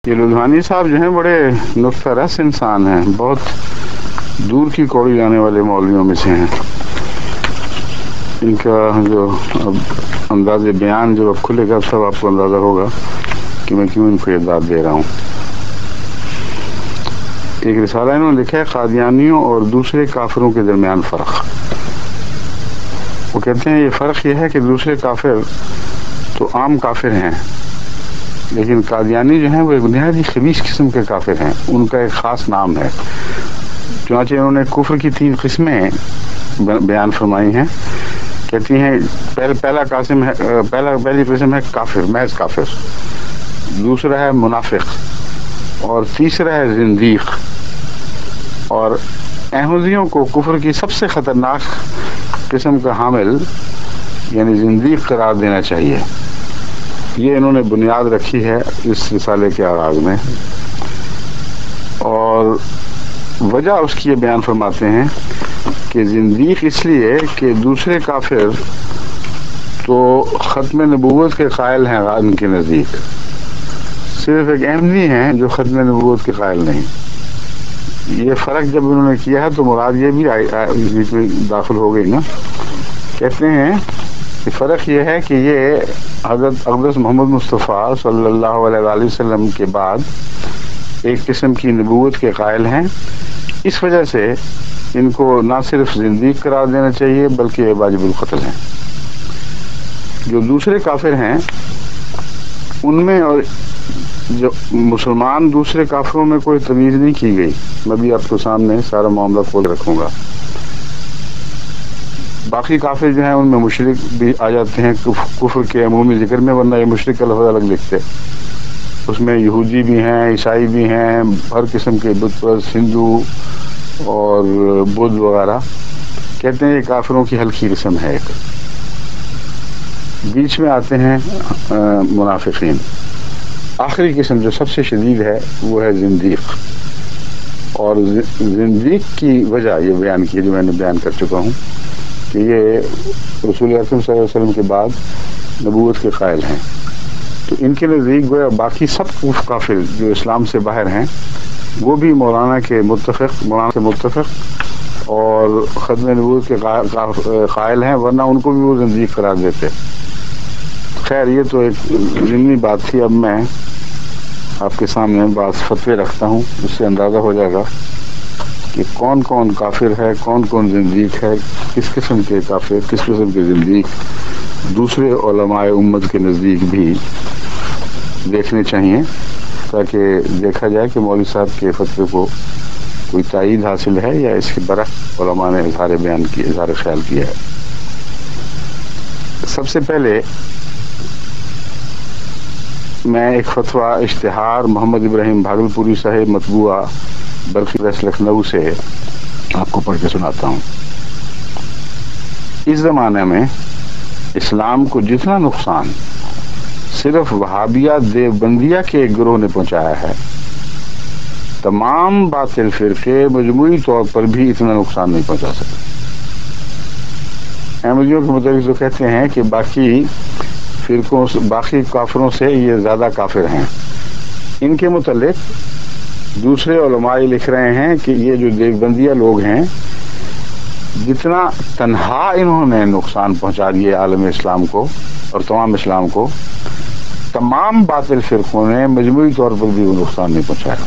یہ لدھیانی صاحب جو ہیں بڑے نکتہ رس انسان ہیں، بہت دور کی کوڑی جانے والے مولویوں میں سے ہیں. ان کا جو اب انداز بیان جو اب کھلے گا سب آپ کو اندازہ ہوگا کہ میں کیوں ان کو یہ داد دے رہا ہوں. ایک رسالہ انہوں نے لکھا ہے قادیانیوں اور دوسرے کافروں کے درمیان فرق. وہ کہتے ہیں یہ فرق یہ ہے کہ دوسرے کافر تو عام کافر ہیں، لیکن قادیانی جو ہیں وہ ایک نہایت ہی خبیث قسم کے کافر ہیں. ان کا ایک خاص نام ہے. چنانچہ انہوں نے کفر کی 3 قسمیں بیان فرمائی ہیں. کہتی ہیں پہلی قسم ہے کافر، محض کافر، دوسرا ہے منافق، اور تیسرا ہے زندیق. اور احمدیوں کو کفر کی سب سے خطرناک قسم کا حامل یعنی زندیق قرار دینا چاہیے. یہ انہوں نے بنیاد رکھی ہے اس رسالے کے آغاز میں، اور وجہ اس کی یہ بیان فرماتے ہیں کہ زندیق اس لیے کہ دوسرے کافر تو ختم نبوت کے قائل ہیں ان کے نزدیک، صرف ایک احمدی ہیں جو ختم نبوت کے قائل نہیں. یہ فرق جب انہوں نے کیا ہے تو مراد یہ بھی بیچ میں داخل ہو گئی نا. کہتے ہیں کہ فرق یہ ہے کہ یہ حضرت اقدس محمد مصطفیٰ صلی اللہ علیہ وآلہ وسلم کے بعد ایک قسم کی نبوت کے قائل ہیں. اس وجہ سے ان کو نہ صرف زندیق قرار دینا چاہیے بلکہ یہ واجب القتل ہیں. جو دوسرے کافر ہیں ان میں اور جو مسلمان دوسرے کافروں میں کوئی تمیز نہیں کی گئی. میں بھی آپ کو سامنے سارا معاملہ کھول رکھوں گا. باقی کافر جو ہیں ان میں مشرک بھی آ جاتے ہیں کفر کے عمومی ذکر میں، ورنہ یہ مشرک کا لفظ الگ لکھتے. اس میں یہودی بھی ہیں، عیسائی بھی ہیں، ہر قسم کے بت پرست، ہندو اور بدھ وغیرہ. کہتے ہیں یہ کافروں کی ہلکی قسم ہے. ایک بیچ میں آتے ہیں منافقین. آخری قسم جو سب سے شدید ہے وہ ہے زندیق. اور زندیق کی وجہ یہ بیان کی جو میں نے بیان کر چکا ہوں کہ یہ رسول اکرم صلی اللہ علیہ وسلم کے بعد نبوت کے قائل ہیں. تو ان کے نزدیک گویا باقی سب کافر جو اسلام سے باہر ہیں وہ بھی مولانا سے متفق اور ختم نبوت کے قائل ہیں، ورنہ ان کو بھی وہ زندیق قرار دیتے. خیر یہ تو ایک ضمنی بات تھی. اب میں آپ کے سامنے بعض فتوے رکھتا ہوں، اس سے اندازہ ہو جائے گا کہ کون کون کافر ہے، کون کون زندیق ہے، کس قسم کے کافر، کس قسم کے زندیق دوسرے علماء امت کے نزدیک بھی دیکھنے چاہیے، تاکہ دیکھا جائے کہ مولوی صاحب کے فتوے کو کوئی تائید حاصل ہے یا اس کے برعکس علماء نے اظہار خیال کیا ہے. سب سے پہلے میں ایک فتویٰ اشتہار محمد ابراہیم بھاگلپوری صاحب مطبوعہ برقی پریس لکھنؤ سے آپ کو پڑھ کے سناتا ہوں. اس زمانے میں اسلام کو جتنا نقصان صرف وہابیہ دیوبندیہ کے ایک گروہ نے پہنچایا ہے، تمام باطل فرقے مجموعی طور پر بھی اتنا نقصان نہیں پہنچا سکتے. احمدیوں کے مطابق جو کہتے ہیں کہ باقی کافروں سے یہ زیادہ کافر ہیں. ان کے متعلق دوسرے علماء لکھ رہے ہیں کہ یہ جو دیوبندیہ لوگ ہیں جتنا تنہا انہوں نے نقصان پہنچا دیے عالم اسلام کو اور تمام اسلام کو، تمام باطل فرقوں نے مجموعی طور پر بھی وہ نقصان نہیں پہنچایا.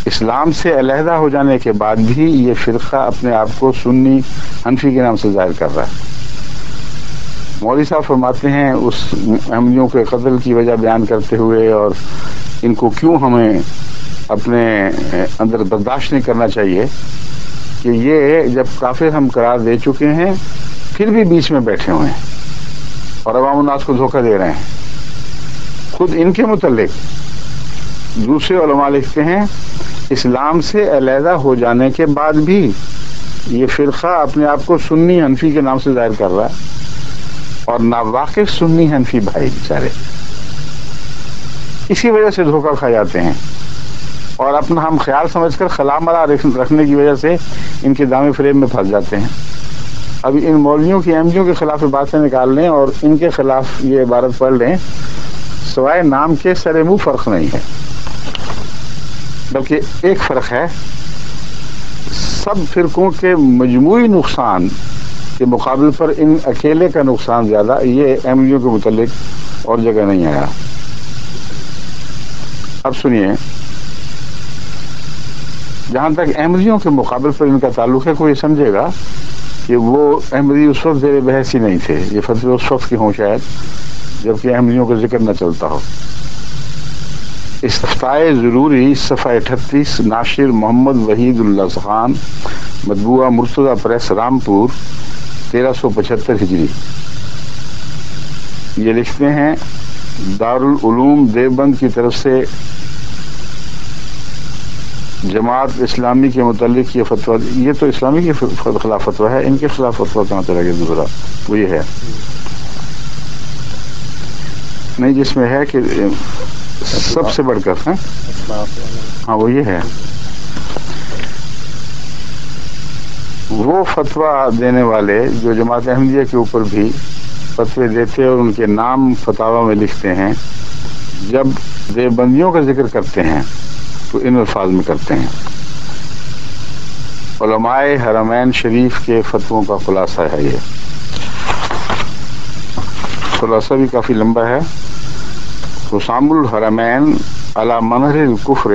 اسلام سے علیحدہ ہو جانے کے بعد بھی یہ فرقہ اپنے آپ کو سنی حنفی کے نام سے ظاہر کر رہا ہے. مولوی صاحب فرماتے ہیں اس احمدیوں کے قتل کی وجہ بیان کرتے ہوئے اور ان کو کیوں ہمیں اپنے اندر برداشت نہیں کرنا چاہیے کہ یہ جب کافر ہم قرار دے چکے ہیں پھر بھی بیچ میں بیٹھے ہوئے ہیں اور عوام الناس کو دھوکہ دے رہے ہیں. خود ان کے متعلق دوسرے علماء لکھتے ہیں اسلام سے علیحدہ ہو جانے کے بعد بھی یہ فرقہ اپنے آپ کو سنی حنفی کے نام سے ظاہر کر رہا ہے، اور ناواقف سنی حنفی بھائی بیچارے اسی وجہ سے دھوکہ کھا جاتے ہیں اور اپنا ہم خیال سمجھ کر خلا ملا رکھنے کی وجہ سے ان کے دامے فریب میں پھنس جاتے ہیں. اب ان مولویوں کی احمدیوں کے خلاف باتیں نکال لیں اور ان کے خلاف یہ عبارت پڑھ لیں سوائے نام کے سر منہ فرق نہیں ہے، بلکہ ایک فرق ہے، سب فرقوں کے مجموعی نقصان کے مقابل پر ان اکیلے کا نقصان زیادہ، یہ احمدیوں کے متعلق اور جگہ نہیں آیا۔ اب سنیے، جہاں تک احمدیوں کے مقابل پر ان کا تعلق ہے، کوئی سمجھے گا کہ وہ احمدی اس وقت زیر بحث ہی نہیں تھے، یہ فتوے اس وقت کے ہوں شاید جبکہ احمدیوں کا ذکر نہ چلتا ہو۔ استفتائے ضروری صفحہ 38، ناشر محمد وحید اللہ خان، مطبوعہ مرتضی پریس، رامپور، 1375 ہجری۔ یہ لکھتے ہیں دارالعلوم دیوبند کی طرف سے جماعت اسلامی کے متعلق یہ فتویٰ، یہ تو اسلامی کے خلاف فتویٰ ہے، ان کے خلاف فتویٰ کہاں چلا گیا دوسرا؟ وہ یہ ہے نہیں، جس میں ہے کہ سب سے بڑھ کر ہاں وہ یہ ہے، وہ فتویٰ دینے والے جو جماعت احمدیہ کے اوپر بھی فتوے دیتے اور ان کے نام فتاوی میں لکھتے ہیں، جب دیوبندیوں کا ذکر کرتے ہیں تو ان الفاظ میں کرتے ہیں۔ علماء حرمین شریف کے فتووں کا خلاصہ ہے، یہ خلاصہ بھی کافی لمبا ہے۔ حسام الحرمین علی منہج الکفر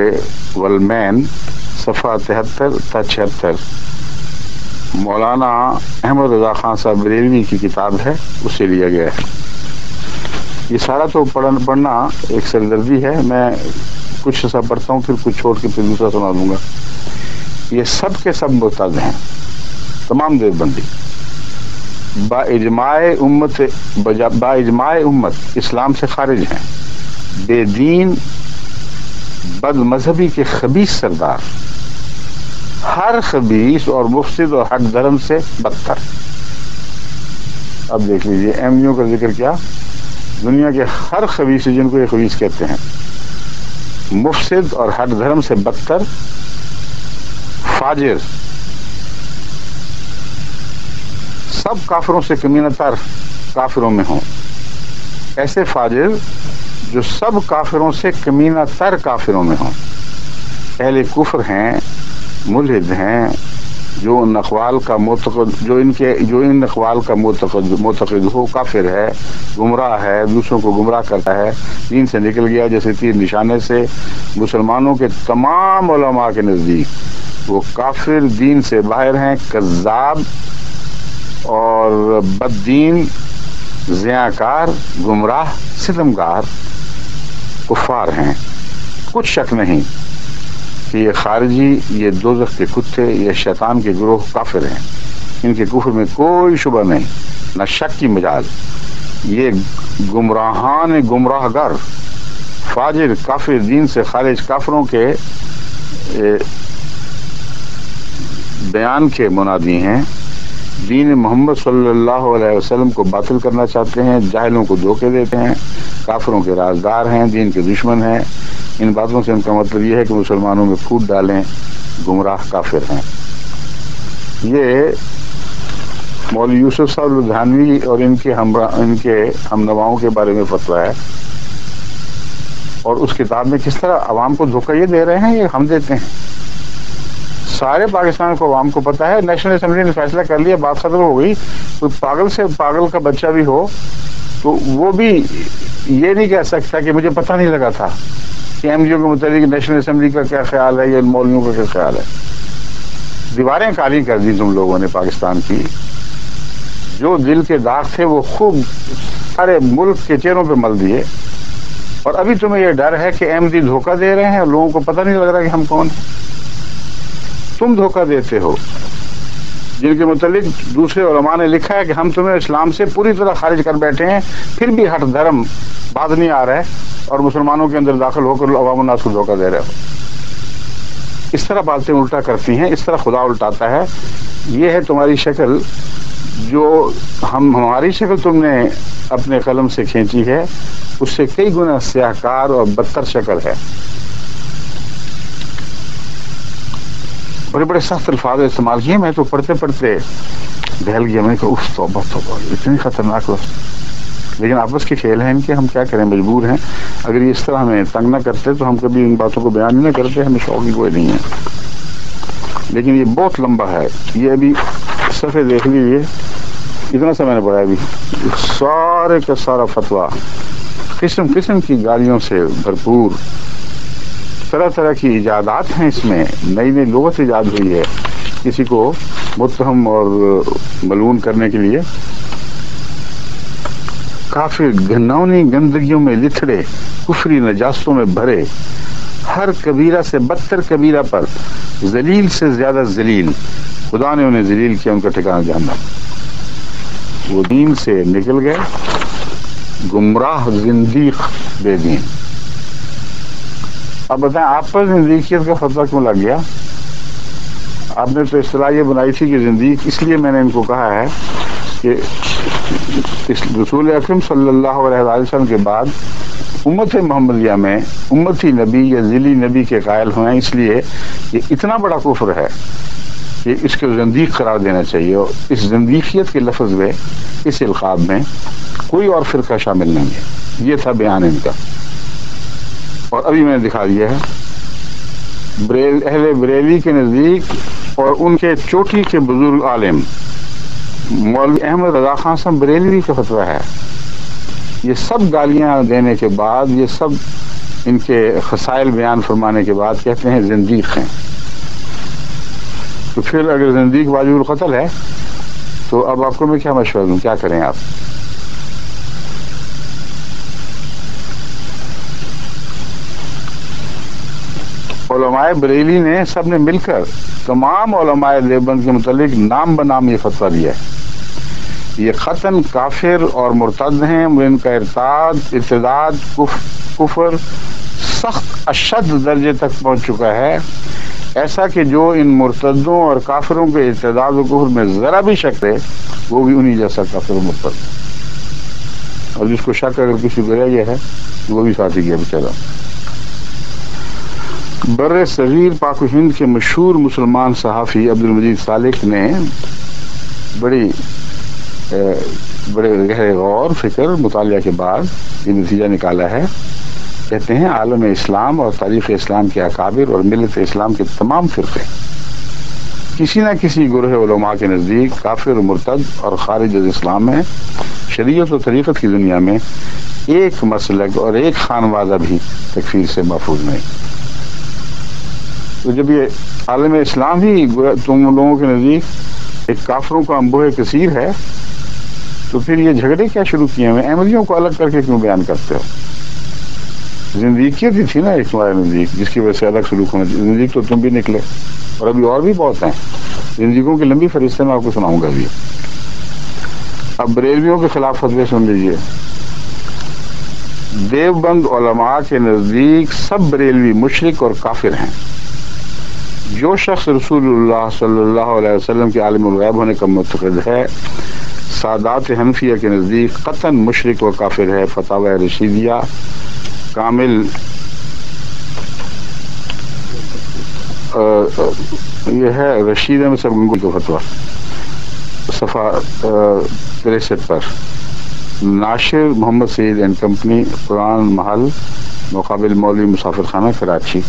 والمین، صفحہ 73 تا 76، مولانا احمد رضا خان صاحب بریلوی کی کتاب ہے، اس سے لیا گیا ہے۔ یہ سارا تو پڑھنا ایک سردردی ہے، میں کچھ حصہ پڑھتا ہوں پھر کچھ چھوڑ کے پھر دوسرا سنا دوں گا۔ یہ سب کے سب مرتد ہیں، تمام دیوبندی، با اجماع امت اسلام سے خارج ہیں، بے دین بد مذہبی کے خبیث سردار، ہر خبیث اور مفسد اور حق دھرم سے بدتر۔ اب دیکھ لیجیے احمدیوں کا ذکر کیا، دنیا کے ہر خبیث جن کو یہ خبیث کہتے ہیں، مفسد اور حق دھرم سے بدتر، فاجر، سب کافروں سے کمینہ تر کافروں میں ہوں، ایسے فاجر جو سب کافروں سے کمینہ تر کافروں میں ہوں، اہل کفر ہیں، ملحد ہیں، جو ان اقوال کا معتقد ہو، کافر ہے، گمراہ ہے، دوسروں کو گمراہ کرتا ہے، دین سے نکل گیا جیسے تیر نشانے سے۔ مسلمانوں کے تمام علماء کے نزدیک وہ کافر، دین سے باہر ہیں، کذاب اور بددین، زیاکار، گمراہ، ستمگار کفار ہیں۔ کچھ شک نہیں کہ یہ خارجی، یہ دوزخ کے کتے، یہ شیطان کے گروہ کافر ہیں، ان کے کفر میں کوئی شبہ نہیں، نہ شک کی مجال۔ یہ گمراہان گمراہ گر، فاجر، کافر، دین سے خارج کافروں کے بیان کے منادی ہیں، دین محمد صلی اللہ علیہ وسلم کو باطل کرنا چاہتے ہیں، جاہلوں کو دھوکے دیتے ہیں، کافروں کے رازدار ہیں، دین کے دشمن ہیں۔ ان باتوں سے ان کا مطلب یہ ہے کہ مسلمانوں میں پھوٹ ڈالیں، گمراہ کافر ہیں۔ یہ مولوی یوسف صاحب لدھیانوی اور ان کے ہم نواؤں کے بارے میں فتویٰ ہے، اور اس کتاب میں کس طرح عوام کو دھوکہ یہ دے رہے ہیں، یہ ہم دیتے ہیں۔ سارے پاکستان کو عوام کو پتہ ہے، نیشنل اسمبلی نے فیصلہ کر لیا، بات ختم ہو گئی۔ کوئی پاگل سے پاگل کا بچہ بھی ہو تو وہ بھی یہ نہیں کہہ سکتا کہ مجھے پتہ نہیں لگا تھا کہ احمدیوں کے متعلق نیشنل اسمبلی کا کیا خیال ہے یا مولویوں کا کیا خیال ہے۔ دیواریں کالی کر دی تم لوگوں نے پاکستان کی، جو دل کے داغ تھے وہ خوب سارے ملک کے چہروں پہ مل دیے، اور ابھی تمہیں یہ ڈر ہے کہ احمدی دھوکہ دے رہے ہیں اور لوگوں کو پتہ نہیں لگ رہا کہ ہم کون ہیں۔ تم دھوکہ دیتے ہو، جن کے متعلق دوسرے علماء نے لکھا ہے کہ ہم تمہیں اسلام سے پوری طرح خارج کر بیٹھے ہیں، پھر بھی ہٹ دھرم بات نہیں آ رہا ہے اور مسلمانوں کے اندر داخل ہو کر عوام الناس کو دھوکہ دے رہے ہو۔ اس طرح باتیں الٹا کرتی ہیں، اس طرح خدا الٹاتا ہے۔ یہ ہے تمہاری شکل، جو ہماری شکل تم نے اپنے قلم سے کھینچی ہے، اس سے کئی گنا سیاہ کار اور بدتر شکل ہے۔ بڑے بڑے سخت الفاظ استعمال کیے، میں تو پڑھتے پڑھتے بہل گیا، میں نے کہا اف توبہ توبہ، اتنی خطرناک لفظ، لیکن آپس کے کھیل ہیں ان کے، ہم کیا کریں، مجبور ہیں. اگر یہ اس طرح ہمیں تنگ نہ کرتے تو ہم کبھی ان باتوں کو بیان نہ کرتے، ہمیں شوق ہی کوئی نہیں ہے. لیکن یہ بہت لمبا ہے. یہ ابھی صفحے دیکھ لیجیے، اتنا سا میں نے پڑھا ابھی. سارے کا سارا فتویٰ قسم قسم کی گالیوں سے بھرپور، طرح طرح کی ایجادات ہیں اس میں، نئی نئی لغت ایجاد ہوئی ہے کسی کو متہم اور ملعون کرنے کے لیے. کافر گھناؤنی گندگیوں میں لتھڑے، کفری نجاستوں میں بھرے، ہر کبیرہ سے بدتر کبیرہ پر ذلیل سے زیادہ ذلیل. خدا نے انہیں ذلیل کیا، ان کا ٹھکانہ جہنم. وہ دین سے نکل گئے، گمراہ زندیق بے دین. اب بتائیں آپ پر زندیقیت کا فتویٰ کیوں لگ گیا؟ آپ نے تو اصطلاح یہ بنائی تھی کہ زندیق، اس لیے میں نے ان کو کہا ہے کہ رسول اکرم صلی اللہ علیہ وسلم کے بعد امت محمدیہ میں امتی نبی یا ذیلی نبی کے قائل ہوئے ہیں، اس لیے یہ اتنا بڑا کفر ہے کہ اس کو زندیق قرار دینا چاہیے. اور اس زندیقیت کے لفظ میں، اس القاب میں کوئی اور فرقہ شامل نہیں ہے. یہ تھا بیان ان کا. اور ابھی میں نے دکھا دیا ہے اہل بریلی کے نزدیک اور ان کے چوٹی کے بزرگ عالم مولوی احمد رضا خان صاحب بریلوی کا فتویٰ ہے. یہ سب گالیاں دینے کے بعد، یہ سب ان کے خصائل بیان فرمانے کے بعد کہتے ہیں زندیق ہیں. تو پھر اگر زندیق واجب القتل ہے تو اب آپ کو میں کیا مشورہ دوں، کیا کریں آپ؟ علماء بریلی نے سب نے مل کر تمام علماء دیوبند کے متعلق نام بنام یہ فتویٰ دیا ہے. یہ قطعاً کافر اور مرتد ہیں. ان کا ارتداد کفر سخت اشد درجے تک پہنچ چکا ہے، ایسا کہ جو ان مرتدوں اور کافروں کے ارتداد و کفر میں ذرا بھی شک ہے وہ بھی انہی جیسا کافر و مرتد. اور جس کو شک اگر کسی کو رہ گیا ہے وہ بھی ساتھ ہی گیا بیچارہ. بر صغیر پاک و ہند کے مشہور مسلمان صحافی عبدالمجید صالح نے بڑے گہرے غور فکر مطالعہ کے بعد یہ نتیجہ نکالا ہے. کہتے ہیں عالم اسلام اور تاریخ اسلام کے اکابر اور ملت اسلام کے تمام فرقے کسی نہ کسی گروہ علماء کے نزدیک کافر و مرتد اور خارج از اسلام ہیں. شریعت و طریقت کی دنیا میں ایک مسلک اور ایک خانوادہ بھی تکفیر سے محفوظ نہیں. تو جب یہ عالم اسلام ہی تم لوگوں کے نزدیک ایک کافروں کا انبوہ کثیر ہے تو پھر یہ جھگڑے کیا شروع کیے ہیں؟ احمدیوں کو الگ کر کے کیوں بیان کرتے ہو؟ زندیقیت ہی تھی نا ایک تمہارے نزدیک جس کی وجہ سے الگ سلوک ہونا چاہیے. زندیق تو تم بھی نکلے اور ابھی اور بھی بہت ہیں. زندگیوں کی لمبی فہرست میں آپ کو سناؤں گا ابھی. اب بریلویوں کے خلاف فتوے سن لیجئے. دیوبند علماء کے نزدیک سب بریلوی مشرک اور کافر ہیں. جو شخص رسول اللہ صلی اللہ علیہ وسلم کے عالم الغیب ہونے کا معتقد ہے سادات حنفیہ کے نزدیک قطعاً مشرک و کافر ہے. فتاوی رشیدیہ کامل یہ ہے رشید میں سب گنگل کا فتویٰ صفحہ 63 پر. ناشر محمد سعید اینڈ کمپنی قرآن محل مقابل مولوی مسافر خانہ کراچی.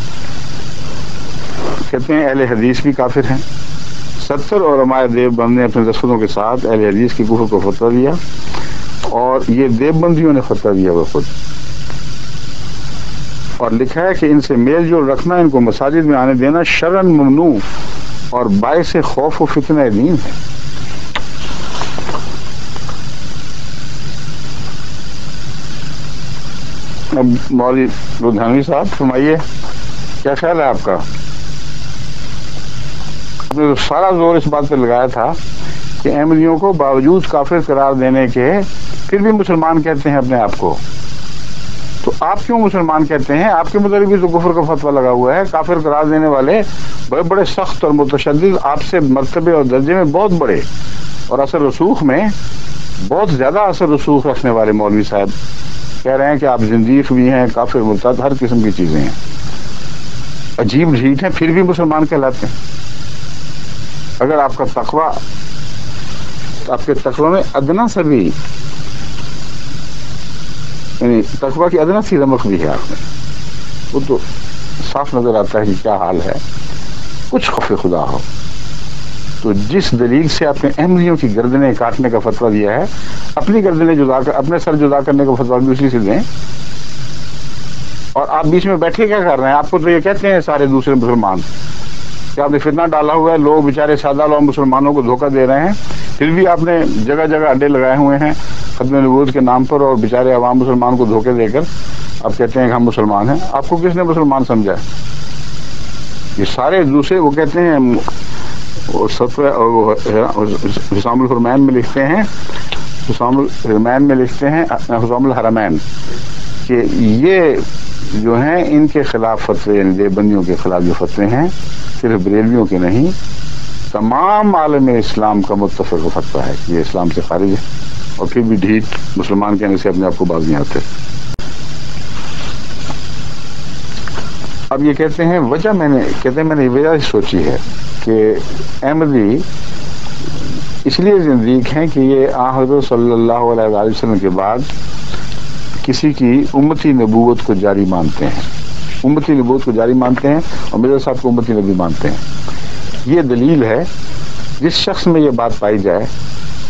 کہتے ہیں اہل حدیث بھی کافر ہیں. 70 علماء دیوبند نے اپنے دستخطوں کے ساتھ اہل حدیث کی کفر کو فتویٰ دیا اور یہ دیوبندیوں نے فتویٰ دیا وہ خود اور لکھا ہے کہ ان سے میل جول رکھنا، ان کو مساجد میں آنے دینا شرعاً ممنوع اور باعث خوف و فتنہ دین ہے. اب مولوی لدھیانوی صاحب فرمائیے کیا خیال ہے آپ کا؟ آپ نے تو سارا زور اس بات پہ لگایا تھا کہ احمدیوں کو باوجود کافر قرار دینے کے پھر بھی مسلمان کہتے ہیں اپنے آپ کو. تو آپ کیوں مسلمان کہتے ہیں؟ آپ کے مطلب بھی تو کفر کا فتویٰ لگا ہوا ہے. کافر قرار دینے والے بڑے بڑے سخت اور متشدد، آپ سے مرتبے اور درجے میں بہت بڑے اور اثر رسوخ میں بہت زیادہ اثر رسوخ رکھنے والے مولوی صاحب کہہ رہے ہیں کہ آپ زندیق بھی ہیں، کافر مرتد ہر قسم کی چیزیں ہیں. عجیب ڈھیٹ ہیں پھر بھی مسلمان کہلاتے ہیں. اگر آپ کا تقوی، آپ کے تقوی میں ادنا سا بھی یعنی تقویٰ کی ادنا سی رمق بھی ہے آپ میں، وہ تو صاف نظر آتا ہے کہ کیا حال ہے. کچھ خوف خدا ہو تو جس دلیل سے آپ نے احمدیوں کی گردنیں کاٹنے کا فتویٰ دیا ہے، اپنی گردنیں جدا کر اپنے سر جدا کرنے کا فتویٰ بھی اسی سے دیں. اور آپ بیچ میں بیٹھے کیا کر رہے ہیں؟ آپ کو تو یہ کہتے ہیں سارے دوسرے مسلمان کہ آپ نے فتنہ ڈالا ہوا ہے، لوگ بیچارے سادہ لوگ مسلمانوں کو دھوکہ دے رہے ہیں، پھر بھی آپ نے جگہ جگہ اڈے لگائے ہوئے ہیں ختم نبوت کے نام پر، اور بیچارے عوام مسلمان کو دھوکے دے کر آپ کہتے ہیں کہ ہم مسلمان ہیں. آپ کو کس نے مسلمان سمجھا ہے؟ یہ سارے دوسرے وہ کہتے ہیں، حسام الحرمین میں لکھتے ہیں، حسام الحرمین کہ یہ جو ہیں ان کے خلاف فتوے، یعنی دیوبندیوں کے خلاف جو فتوے ہیں صرف بریلویوں کے نہیں، تمام عالم اسلام کا متفق فتویٰ ہے کہ یہ اسلام سے خارج ہے، اور پھر بھی ڈھیٹ مسلمان کہنے سے اپنے آپ کو باز نہیں آتے. اب یہ کہتے ہیں وجہ میں نے وجہ سوچی ہے کہ احمدی اس لیے زندیق ہیں کہ یہ حضرت صلی اللہ علیہ وسلم کے بعد کسی کی امتی نبوت کو جاری مانتے ہیں، امتی نبوت کو جاری مانتے ہیں، اور مرزا صاحب کو امتی نبی مانتے ہیں. یہ دلیل ہے، جس شخص میں یہ بات پائی جائے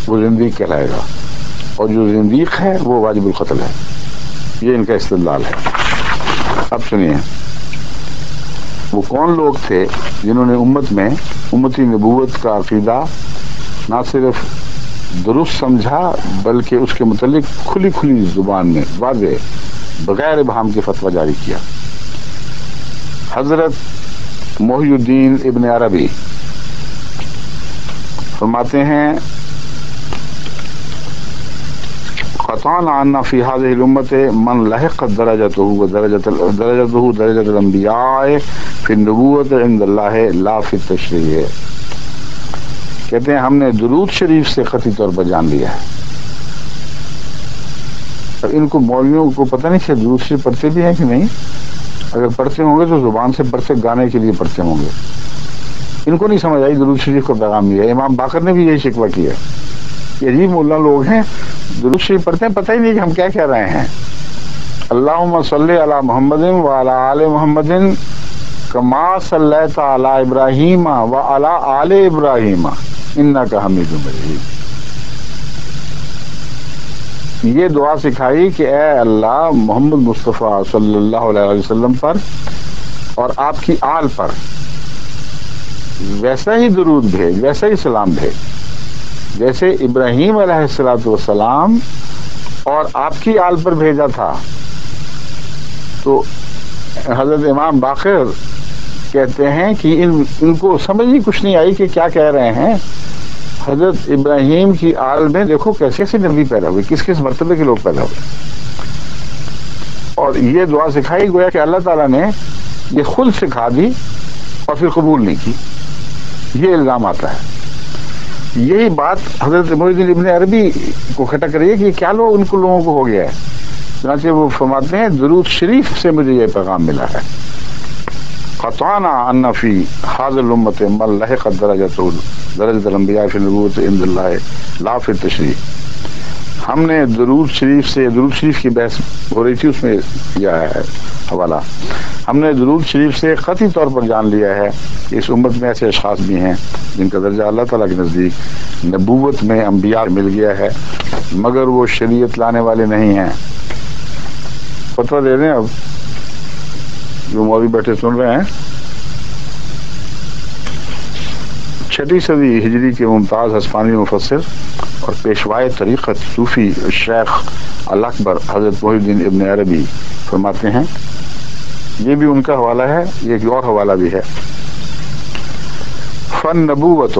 وہ زندیق کہلائے گا، اور جو زندیق ہے وہ واجب القتل ہے. یہ ان کا استدلال ہے. اب سنیے وہ کون لوگ تھے جنہوں نے امت میں امتی نبوت کا عقیدہ نہ صرف درست سمجھا بلکہ اس کے متعلق کھلی کھلی زبان میں واضح بغیر ابہام کے فتویٰ جاری کیا. حضرت محی الدین ابن عربی فرماتے ہیں قطعنا ان فی هذه الامه من لحقت درجته درجة الانبیاء فی النبوت عند اللہ لا فی التشریع. کہتے ہیں ہم نے درود شریف سے قطعی طور پر جان لیا ہے. اور ان کو مولویوں کو پتہ نہیں کہ درود شریف پڑھتے بھی ہیں کہ نہیں. اگر پڑھتے ہوں گے تو زبان سے پڑھتے گانے کے لیے پڑھتے ہوں گے. ان کو نہیں سمجھ آئی درود شریف کا پیغام یہ ہے. امام باقر نے بھی یہی شکوہ کیا. یہ عجیب مولا لوگ ہیں، درود شریف پڑھتے ہیں، پتہ ہی نہیں کہ ہم کیا کہہ رہے ہیں. اللہم صلی علی محمد وعلی آل محمد کما صلیت علی ابراہیم وعلی آل ابراہیم انک حمید مجید. یہ دعا سکھائی کہ اے اللہ محمد مصطفیٰ صلی اللہ علیہ وسلم پر اور آپ کی آل پر ویسا ہی درود بھیج، ویسا ہی سلام بھیج جیسے ابراہیم علیہ السلام اور آپ کی آل پر بھیجا تھا. تو حضرت امام باقر کہتے ہیں کہ ان کو سمجھ ہی کچھ نہیں آئی کہ کیا کہہ رہے ہیں. حضرت ابراہیم کی آل میں دیکھو کیسے کیسے نبی پیدا ہوئے، کس کس مرتبے کے لوگ پیدا ہوئے. اور یہ دعا سکھائی گویا کہ اللہ تعالیٰ نے یہ خود سکھا دی اور پھر قبول نہیں کی. یہ الزام آتا ہے. یہی بات حضرت محی الدین ابن عربی کو کھٹک رہی ہے کہ کیا ان کو لوگوں کو ہو گیا ہے. چنانچہ وہ فرماتے ہیں درود شریف سے مجھے یہ پیغام ملا ہے. قطعنا ان فی هذه الامه من لحقت درجة الانبیاء فی النبوت عند اللہ لا فی التشریع. ہم نے درود شریف کی بحث ہو رہی تھی، اس میں کیا ہے حوالہ. ہم نے درود شریف سے قطعی طور پر جان لیا ہے کہ اس امت میں ایسے اشخاص بھی ہیں جن کا درجہ اللہ تعالیٰ کے نزدیک نبوت میں انبیاء مل گیا ہے، مگر وہ شریعت لانے والے نہیں ہیں. فتویٰ دے دیں اب جو مولوی بیٹھے سن رہے ہیں. 6 صدی ہجری کے ممتاز ہسپانوی مفسر اور پیشوائے طریقت صوفی شیخ الاکبر حضرت محی الدین ابن عربی فرماتے ہیں، یہ بھی ان کا حوالہ ہے، یہ ایک اور حوالہ بھی ہے. فالنبوۃ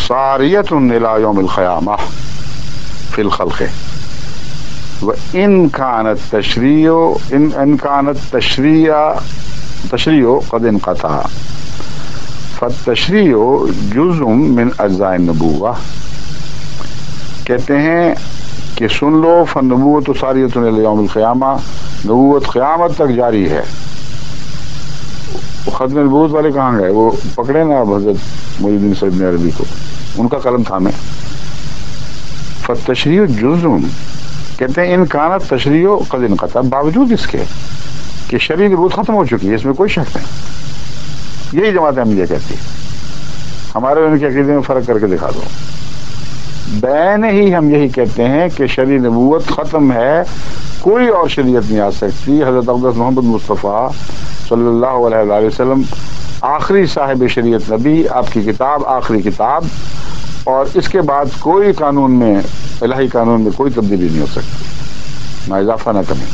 ساریۃ الی یوم القیامہ فی الخلق وان کانت تشریع قد انقطع فالتشریع جزء من اجزاء النبوہ. کہتے ہیں کہ سن لو فالنبوۃ ساریۃ الی یوم القیامہ، نبوت قیامت تک جاری ہے. ختم نبوت والے کہاں گئے؟ وہ پکڑے نا اب حضرت محی الدین ابن عربی کو، ان کا قلم تھامے. فالتشریع جزء، کہتے ہیں ان کانت تشریع قد انقطع، باوجود اس کے کہ شرعی نبوت ختم ہو چکی ہے، اس میں کوئی شک نہیں. یہی جماعت احمدیہ کہتی ہے. ہمارے ان کے عقیدے میں فرق کر کے دکھا دو. بین ہی ہم یہی کہتے ہیں کہ شرعی نبوت ختم ہے، کوئی اور شریعت نہیں آ سکتی. حضرت اقدس محمد مصطفیٰ صلی اللہ علیہ وآلہ وسلم آخری صاحب شریعت نبی، آپ کی کتاب آخری کتاب، اور اس کے بعد کوئی قانون میں، الہی قانون میں کوئی تبدیلی نہیں ہو سکتی، نہ اضافہ نہ کمی.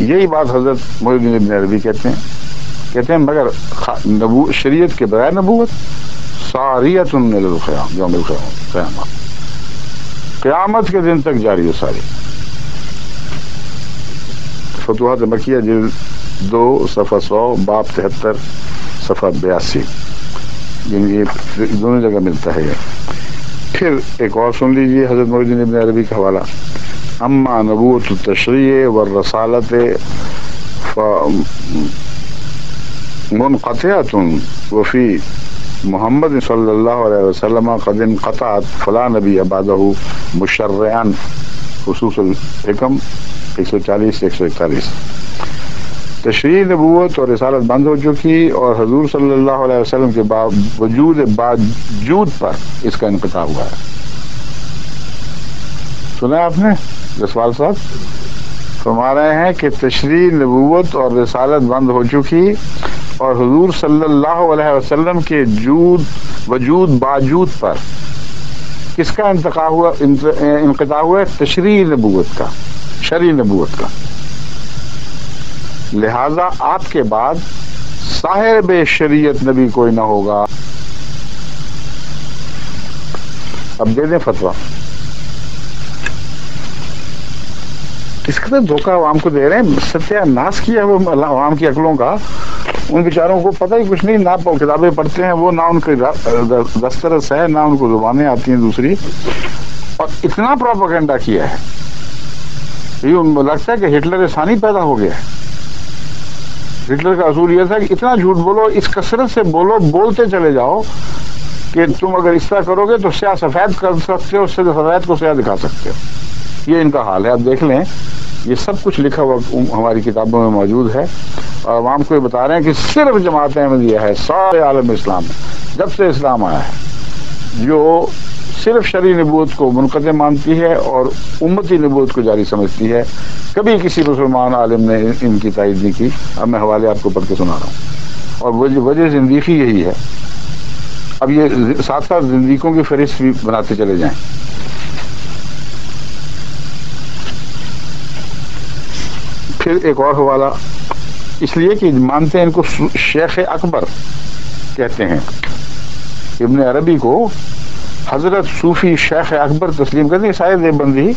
یہی بات حضرت محی الدین ابن عربی کہتے ہیں مگر شریعت کے بغیر نبوت ساریۃ الی القیام، یوم القیامہ، قیامت کے دن تک جاری ہو ساری. فتوحات مکیہ جلد 2 صفحہ 100 باب 73 صفحہ 82، یہ دونوں جگہ ملتا ہے. پھر ایک اور سن لیجیے حضرت محی الدین ابن عربی کا حوالہ. اما نبوت التشریع والرسالت منقطعۃ وفی محمد صلی اللہ علیہ وسلم قد انقطعت فلا نبی بعدہ مشرعا، خصوص الحکم 140-141. تشریع نبوت اور رسالت بند ہو چکی اور حضور صلی اللہ علیہ وسلم کے باوجود پر اس کا انقطاع ہوا ہے. سنا آپ نے جسوال صاحب فرما رہے ہیں کہ تشریع نبوت اور رسالت بند ہو چکی اور حضور صلی اللہ علیہ وسلم کے وجود باوجود پر کس کا انقطاع ہوا ہے؟ تشریع نبوت کا، شرعی نبوت کا. لہذا آپ کے بعد صاحب شریعت نبی کوئی نہ ہوگا. اب دے دیں فتویٰ. اس کا دھوکہ عوام کو دے رہے ہیں، ستیہ ناش کیا وہ عوام کی عقلوں کا. ان بیچاروں کو پتہ ہی کچھ نہیں، نہ کتابیں پڑھتے ہیں وہ، نہ ان کے دسترس ہے، نہ ان کو زبانیں آتی ہیں دوسری، اور اتنا پروپیگنڈا کیا ہے. یہ لگتا ہے کہ ہٹلر ثانی پیدا ہو گیا ہے. ہٹلر کا اصول یہ تھا کہ اتنا جھوٹ بولو، اس کثرت سے بولو، بولتے چلے جاؤ کہ تم اگر اس طرح کرو گے تو سیاہ سفید کر سکتے ہو، اس سے سفید کو سیاہ دکھا سکتے ہو. یہ ان کا حال ہے. آپ دیکھ لیں، یہ سب کچھ لکھا ہوا ہماری کتابوں میں موجود ہے، اور عوام کو یہ بتا رہے ہیں کہ صرف جماعت احمدیہ ہے سارے عالم اسلام میں جب سے اسلام آیا ہے جو صرف شرعی نبوت کو منقطع مانتی ہے اور امتی نبوت کو جاری سمجھتی ہے. کبھی کسی مسلمان عالم نے ان کی تائید نہیں کی. اب میں حوالے آپ کو پڑھ کے سنا رہا ہوں، اور وجہ زندیقی یہی ہے. اب یہ ساتھ ساتھ زندیقوں کی فہرست بھی بناتے چلے جائیں. پھر ایک اور حوالہ، اس لیے کہ مانتے ہیں ان کو شیخ اکبر کہتے ہیں. ابن عربی کو حضرت صوفی شیخ اکبر تسلیم کرتے ہیں. شاید دیوبندی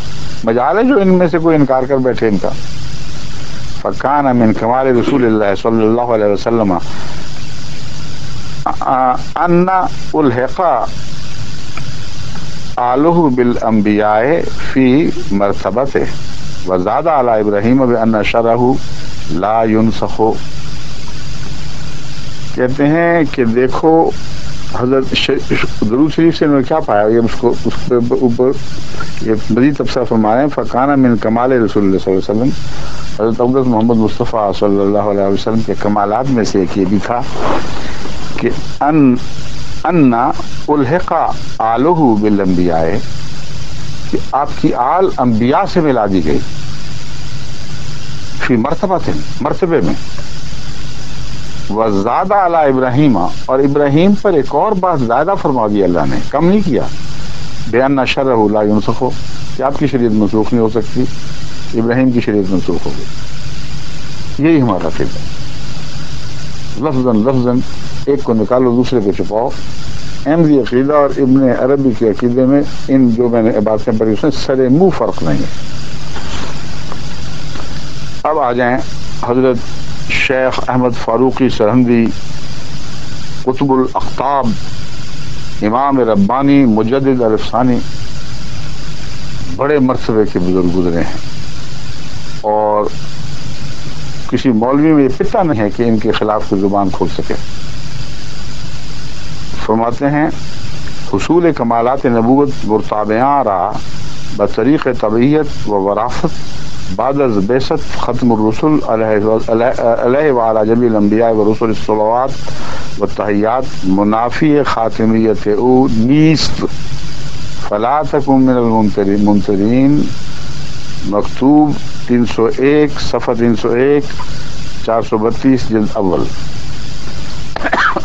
مجال ہے جو ان میں سے کوئی انکار کر بیٹھے ان کا. فکان من کمال رسول اللہ صلی اللہ علیہ وسلم ان الحق آلہ بالانبیاء فی مرتبتہ وزاد علی ابراہیم بان شرعہ لا ینسخ. کہتے ہیں کہ دیکھو حضرت درود شریف سے انہوں نے کیا پایا، یہ اس کے اوپر یہ مزید تبصرہ فرما رہے ہیں. فکانہ من کمال رسول اللہ صلی اللہ علیہ وسلم، حضرت اقدس محمد مصطفیٰ صلی اللہ علیہ وسلم کے کمالات میں سے ایک یہ بھی تھا کہ ان الحق آلہ بالانبیاء، کہ آپ کی آل انبیاء سے ملا دی گئی، فی مرتبے میں، وزاد علی ابراہیم، اور ابراہیم پر ایک اور بات زیادہ فرما دیا اللہ نے، کم نہیں کیا. بأن شرعہ لا ینسخ، کہ آپ کی شریعت منسوخ نہیں ہو سکتی، ابراہیم کی شریعت منسوخ ہو گئی. یہی ہمارا عقیدہ ہے. لفظاً ایک کو نکالو دوسرے کو چھپاؤ. احمدی عقیدہ اور ابن عربی کے عقیدے میں ان جو میں نے باتیں پڑھی اس میں سرے منہ فرق نہیں ہے. اب آ جائیں حضرت شیخ احمد فاروقی سرہندی قطب الاقطاب، امام ربانی، مجدد الفسانی، بڑے مرتبے کے بزرگ گزرے ہیں، اور کسی مولوی میں یہ پتہ نہیں ہے کہ ان کے خلاف کوئی زبان کھول سکے. فرماتے ہیں حصول کمالات نبوت مرتابعاں رہا بطریق طبعیت و وراثت بعد از بعثت ختم الرسل علیہ وعلی جمیع الانبیاء و رسل الصلوات و تحیات منافی خاتمیت او نیست، فلا تکن من الممترین. مکتوب 301 صفحہ 301 432 جلد اول.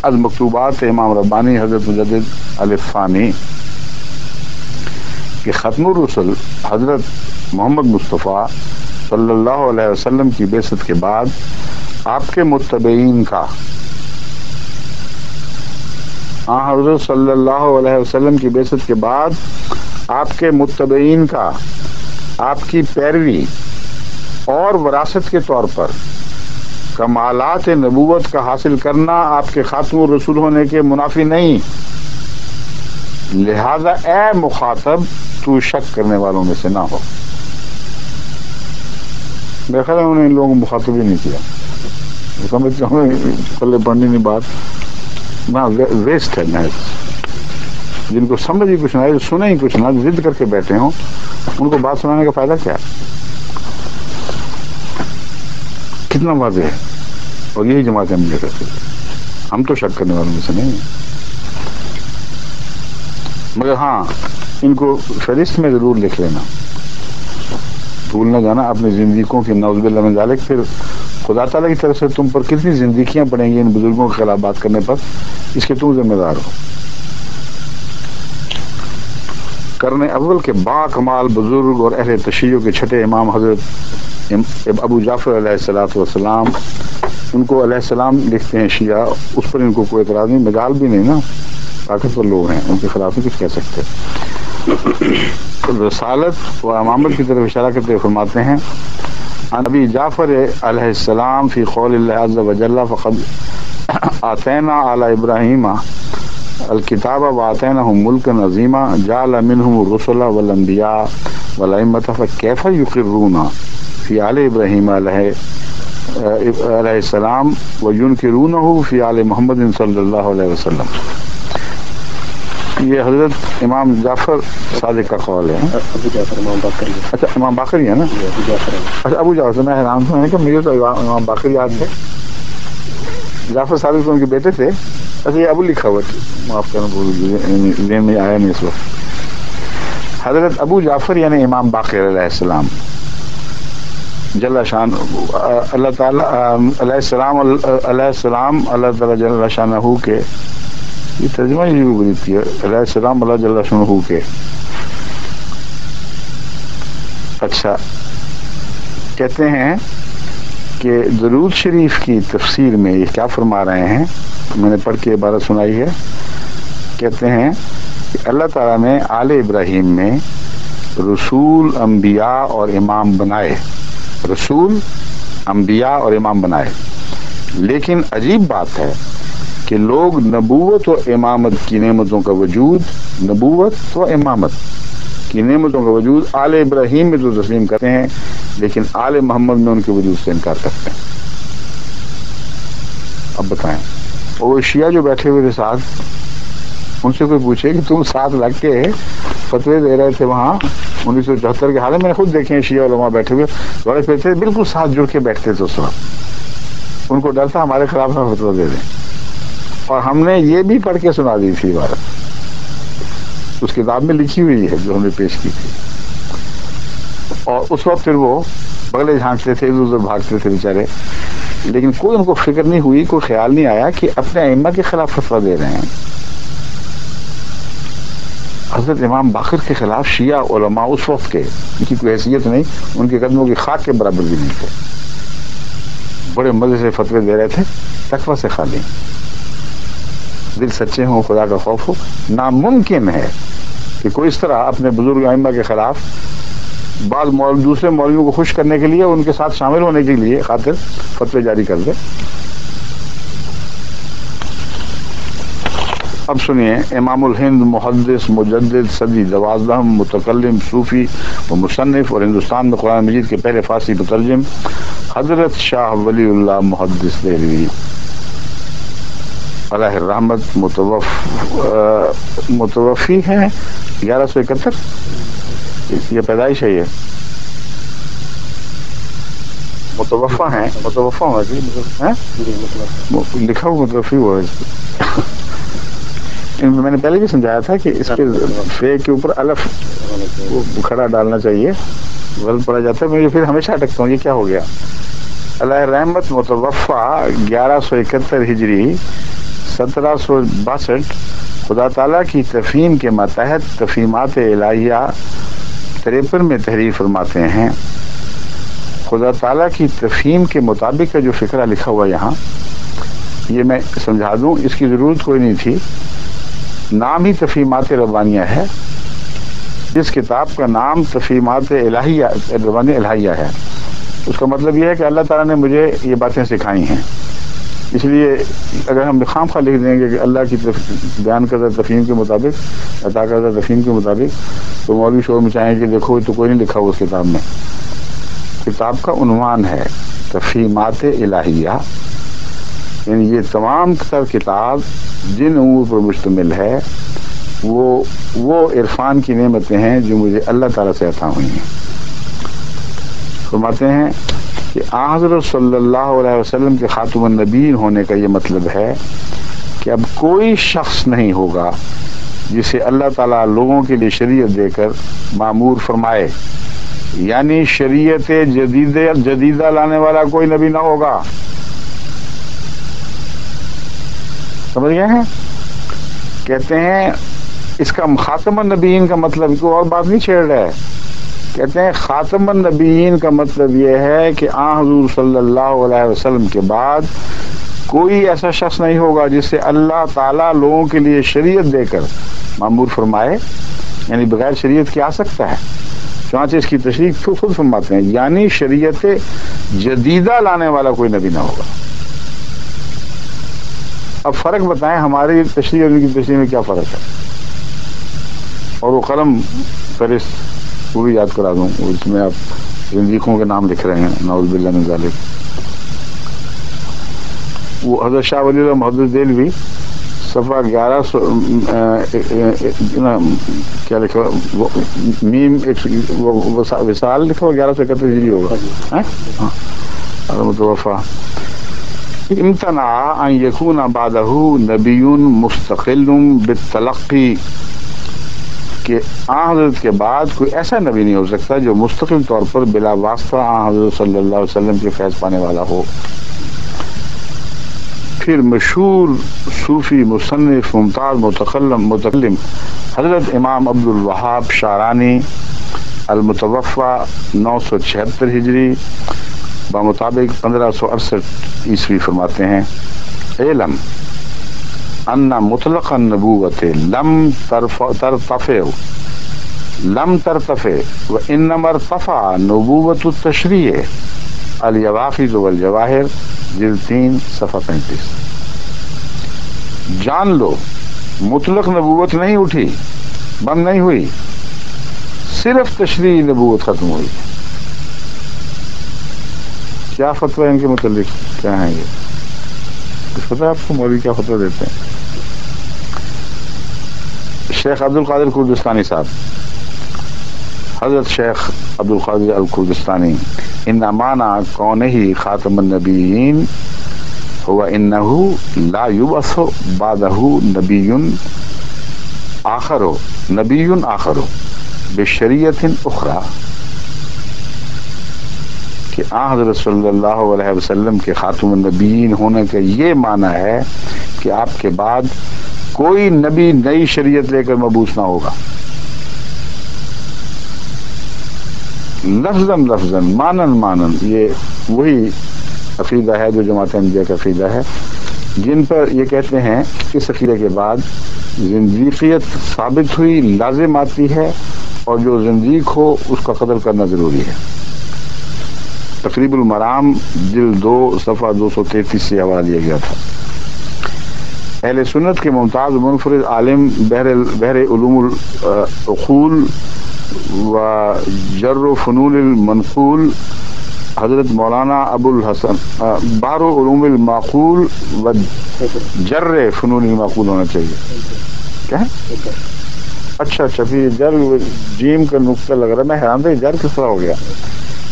از مکتوبات امام ربانی حضرت مجدد الفانی کہ ختم الرسل حضرت محمد مصطفیٰ صلی اللہ علیہ وسلم کی بعثت کے بعد آپ کے متبعین کا، حضرت صلی اللہ علیہ وسلم کی بعثت کے بعد آپ کے متبعین کا آپ کی پیروی اور وراثت کے طور پر کمالات نبوت کا حاصل کرنا آپ کے خاتم الرسول ہونے کے منافی نہیں. لہذا اے مخاطب تو شک کرنے والوں میں سے نہ ہو. میرا خیال ہے انہوں نے ان لوگوں کو مخاطب ہی نہیں کیا. سمجھتے ہوں پلے پڑھنی نہیں بات نہ ویسٹ ہے محض. جن کو سمجھ ہی کچھ نہ ہے، سنے ہی کچھ نہ، ضد کر کے بیٹھے ہوں، ان کو بات سنانے کا فائدہ کیا ہے؟ کتنا واضح ہے. اور یہی جماعت ہم لے کرتے ہیں. ہم تو شک کرنے والوں میں سے نہیں ہیں، مگر ہاں ان کو فہرست میں ضرور لکھ لینا، بھول نہ جانا اپنی زندگیوں کی. نعوذ باللہ من ذالک. پھر خدا تعالیٰ کی طرف سے تم پر کتنی زندگیاں پڑیں گی ان بزرگوں کے خلاف بات کرنے پر، اس کے تم ذمہ دار ہو. قرن اول کے با کمال بزرگ اور اہل تشیع کے چھٹے امام حضرت ابو جعفر علیہ الصلوۃ والسلام، ان کو علیہ السلام لکھتے ہیں شیعہ، اس پر ان کو کوئی اعتراض نہیں، مجال بھی نہیں نا، طاقتور لوگ ہیں، ان کے خلاف نہیں کچھ کہہ سکتے. رسالت و امامت کی طرف اشارہ کرتے ہوئے فرماتے ہیں ابی جعفر علیہ السلام فی قول اللہ عز وجل فقد آتینا علی ابراہیم الکتاب وآتیناہم ملکا عظیما جعل منہم الرسل والانبیاء والائمۃ فکیف یقرون فی آل ابراہیم علیہ السلام وینکرونہ فی آل محمد صلی اللہ علیہ وسلم. یہ حضرت امام جعفر صادق کا قول ہے. اچھا امام باقری ہے نا. اچھا ابو جعفر. میں حیران ہوں کہ مجھے تو امام باقری یاد ہے. جعفر صادق تو ان کے بیٹے تھے. اچھا یہ ابو لکھا ہوا تھا، معاف کرنا ذہن میں آیا نہیں اس وقت. حضرت ابو جعفر یعنی امام باقر علیہ السلام جل شان اللہ تعالیٰ علیہ السلام اللہ تعالیٰ جل شانہ کے، یہ ترجمہ ہی غلط ہے، علیہ السلام اللہ جل شانہ کے. اچھا کہتے ہیں کہ درود شریف کی تفسیر میں یہ کیا فرما رہے ہیں، میں نے پڑھ کے عبارت سنائی ہے. کہتے ہیں کہ اللہ تعالیٰ نے آل ابراہیم میں رسول انبیاء اور امام بنائے، رسول انبیاء اور امام بنائے. لیکن عجیب بات ہے کہ لوگ نبوت و امامت کی نعمتوں کا وجود، نبوت و امامت کی نعمتوں کا وجود آل ابراہیم میں تو تسلیم کرتے ہیں، لیکن آل محمد میں ان کے وجود سے انکار کرتے ہیں. اب بتائیں، اور وہ شیعہ جو بیٹھے ہوئے تھے ساتھ، ان سے کوئی پوچھے کہ تم ساتھ لگ کے فتوے دے رہے تھے وہاں 1974 کے حالات میں نے خود دیکھے ہیں شیعہ علماء بیٹھے ہوئے بڑے پہ تھے، بالکل ساتھ جڑ کے بیٹھتے تھے اس وقت. ان کو ڈر تھا ہمارے خلاف نہ فتویٰ دے دیں. اور ہم نے یہ بھی پڑھ کے سنا دی تھی عبارت، اس کتاب میں لکھی ہوئی ہے جو ہم نے پیش کی تھی. اور اس وقت پھر وہ بغلے جھانکتے تھے، ادھر ادھر بھاگتے تھے بیچارے، لیکن کوئی ان کو فکر نہیں ہوئی، کوئی خیال نہیں آیا کہ اپنے ائمہ کے خلاف فتویٰ دے رہے ہیں. حضرت امام باقر کے خلاف شیعہ علماء اس وقت کے، ان کی کوئی حیثیت نہیں، ان کے قدموں کی خاک کے برابر بھی نہیں تھے، بڑے مزے سے فتوے دے رہے تھے، تقویٰ سے خالی، دل سچے ہوں، خدا کا خوف ہو. ناممکن ہے کہ کوئی اس طرح اپنے بزرگ ائمہ کے خلاف بعض دوسرے مولویوں کو خوش کرنے کے لیے، ان کے ساتھ شامل ہونے کے لیے خاطر فتوے جاری کر دے. اب سنیے، امام الہند محدث مجدد صدی 12 متکلم صوفی و مصنف اور ہندوستان میں قرآن مجید کے پہلے فارسی مترجم حضرت شاہ ولی اللہ محدث دہلوی علیہ الرحمت متوفی ہیں 1171. یہ پیدائش ہے، یہ متوفا ہیں، متوفا ہونا چاہیے، لکھا ہوا متوفی ہوا ہے۔ میں نے پہلے بھی سمجھایا تھا کہ اس پہ فے کے اوپر الف کھڑا ڈالنا چاہیے، غلط پڑا جاتا ہے، میں پھر ہمیشہ اٹکتا ہوں یہ کیا ہو گیا۔ اللہ رحمت متوفا 1171 ہجری 1762 خدا تعالیٰ کی تفہیم کے ماتحت تفہیمات الہیہ 53 میں تحریر فرماتے ہیں۔ خدا تعالیٰ کی تفہیم کے مطابق کا جو فقرہ لکھا ہوا یہاں، یہ میں سمجھا دوں، اس کی ضرورت کوئی نہیں تھی، نام ہی تفہیمات ربانیہ ہے۔ اس کتاب کا نام تفہیمات الہیہ ربانیہ الہیہ ہے، اس کا مطلب یہ ہے کہ اللہ تعالیٰ نے مجھے یہ باتیں سکھائی ہیں۔ اس لیے اگر ہم خام خواہ لکھ دیں گے کہ اللہ کی بیان کردہ تفہیم کے مطابق، عطا کردہ تفہیم کے مطابق، تو مولوی شور مچائیں کہ دیکھو تو کوئی نہیں لکھا ہوا اس کتاب میں۔ کتاب کا عنوان ہے تفہیمات الہیہ، یعنی یہ تمام تر کتاب جن امور پر مشتمل ہے وہ عرفان کی نعمتیں ہیں جو مجھے اللہ تعالیٰ سے عطا ہوئی ہیں۔ فرماتے ہیں کہ حضرت صلی اللہ علیہ وسلم کے خاتم النبیین ہونے کا یہ مطلب ہے کہ اب کوئی شخص نہیں ہوگا جسے اللہ تعالیٰ لوگوں کے لیے شریعت دے کر معمور فرمائے، یعنی شریعت جدیدہ لانے والا کوئی نبی نہ ہوگا۔ سمجھ گئے ہیں؟ کہتے ہیں اس کا خاتم النبیین کا مطلب کوئی اور بات نہیں چھیڑ رہا ہے، کہتے ہیں خاتم النبیین کا مطلب یہ ہے کہ حضور صلی اللہ علیہ وسلم کے بعد کوئی ایسا شخص نہیں ہوگا جس سے اللہ تعالیٰ لوگوں کے لیے شریعت دے کر معمور فرمائے، یعنی بغیر شریعت کے آ سکتا ہے۔ چنانچہ اس کی تشریح خود فرماتے ہیں، یعنی شریعت جدیدہ لانے والا کوئی نبی نہ ہوگا۔ اب فرق بتائیں ہماری تشریح اور ان کی تشریح میں کیا فرق ہے؟ اور وہ قلم فہرست وہ بھی یاد کرا دوں، اس میں آپ زندیقوں کے نام لکھ رہے ہیں، نعوذ باللہ من ذالک۔ وہ حضرت شاہ ولی اللہ محدث دہلوی صفحہ 1100 کیا لکھا میم وصال لکھا ہوا 1131 ہجری ہوگا۔ متوفا امتنع ان یکون بعدہ نبی مستقل بالتلقی، کہ حضرت کے بعد کوئی ایسا نبی نہیں ہو سکتا جو مستقل طور پر بلا واسطہ حضرت صلی اللہ علیہ وسلم کے فیض پانے والا ہو۔ پھر مشہور صوفی مصنف ممتاز متکلم حضرت امام عبد الوہاب شعرانی المتوفا 976 ہجری بمطابق 1568 عیسوی فرماتے ہیں، علم ان مطلق النبوت لم ترتفع وانما ارتفع نبوت التشریع الیواخذ والجواہر جلد 3 صفحہ 35۔ جان لو مطلق نبوت نہیں اٹھی، بند نہیں ہوئی، صرف تشریع نبوت ختم ہوئی۔ کیا فتویٰ ان کے متعلق کیا ہیں؟ یہ کچھ پتہ ہے آپ کو مولوی کیا فتویٰ دیتے ہیں؟ شیخ عبد القادر کردستانی صاحب، حضرت شیخ عبد القادر الکردستانی، ان معنی کونہ خاتم النبیین هو انه لا يبعث بعده نبی آخر بشریعت اخرى، کہ حضرت صلی اللہ علیہ وسلم کے خاتم النبیین ہونے کا یہ معنی ہے کہ آپ کے بعد کوئی نبی نئی شریعت لے کر مبعوث نہ ہوگا۔ لفظاً مانن یہ وہی عقیدہ ہے جو جماعت احمدیہ کا عقیدہ ہے، جن پر یہ کہتے ہیں اس عقیدے کے بعد زندیقیت ثابت ہوئی، لازم آتی ہے، اور جو زندیق ہو اس کا قتل کرنا ضروری ہے۔ تقریب المرام جلد 2 صفحہ 233 سے حوالہ دیا گیا تھا۔ اہل سنت کے ممتاز منفرد عالم بحر علوم العقول و جر و فنون المنقول حضرت مولانا ابو الحسن، بحر علوم المعقول و جر فنون المعقول ہونا چاہیے، کیا ہے؟ اچھا پھر جر جیم کا نقطہ لگ رہا ہے، میں حیران تھا جر کس طرح ہو گیا.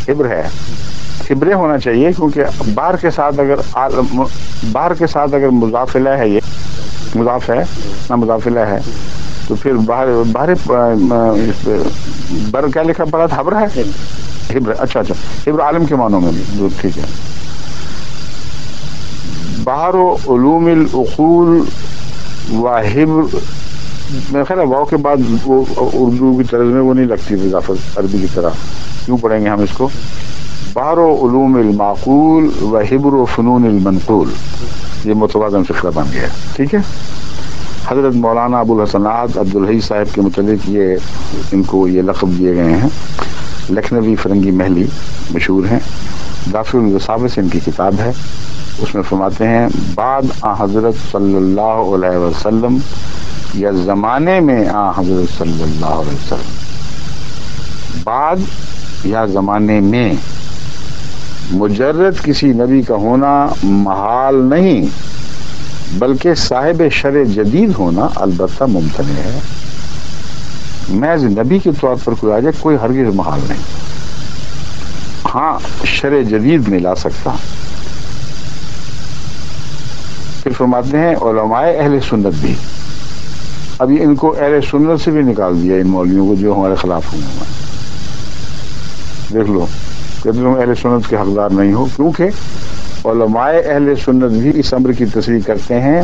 حبر ہے، حبرے ہونا چاہیے کیونکہ باہر کے ساتھ اگر مضافلہ ہے، یہ مضاف ہے نہ مضافلہ ہے، تو پھر باہر بر کیا لکھا پڑا تھا؟ حبر ہے، حبر. اچھا حبر عالم کے معنوں میں بھی ٹھیک ہے. باہر و علوم العقول و حبر، میرا خیال ہے واو کے بعد وہ اردو کی طرز میں وہ نہیں لگتی اضافت عربی کی طرح. کیوں پڑھیں گے ہم اس کو؟ باہر و علوم المعقول و حبر و فنون المنقول، یہ متوازن فقرہ بن گیا. ٹھیک ہے. حضرت مولانا ابو الحسنات عبدالحی صاحب کے متعلق ان کو یہ لقب دیے گئے ہیں. لکھنوی فرنگی محلی مشہور ہیں. دافع الوصافہ سے ان کی کتاب ہے. اس میں فرماتے ہیں بعد حضرت صلی اللہ علیہ وسلم یا زمانے میں حضرت صلی اللہ علیہ وسلم، بعد یا زمانے میں مجرد کسی نبی کا ہونا محال نہیں، بلکہ صاحب شرع جدید ہونا البتہ ممتنع ہے. محض نبی کے طور پر کوئی آ جائے کوئی ہرگز محال نہیں. ہاں شرع جدید میں لا سکتا. پھر فرماتے ہیں علماء اہل سنت بھی. ابھی ان کو اہل سنت سے بھی نکال دیا ان مولویوں کو جو ہمارے خلاف ہوئے ہیں. دیکھ لو، کہتے تم اہل سنت کے حقدار نہیں ہو، کیونکہ علماء اہل سنت بھی اس امر کی تصریح کرتے ہیں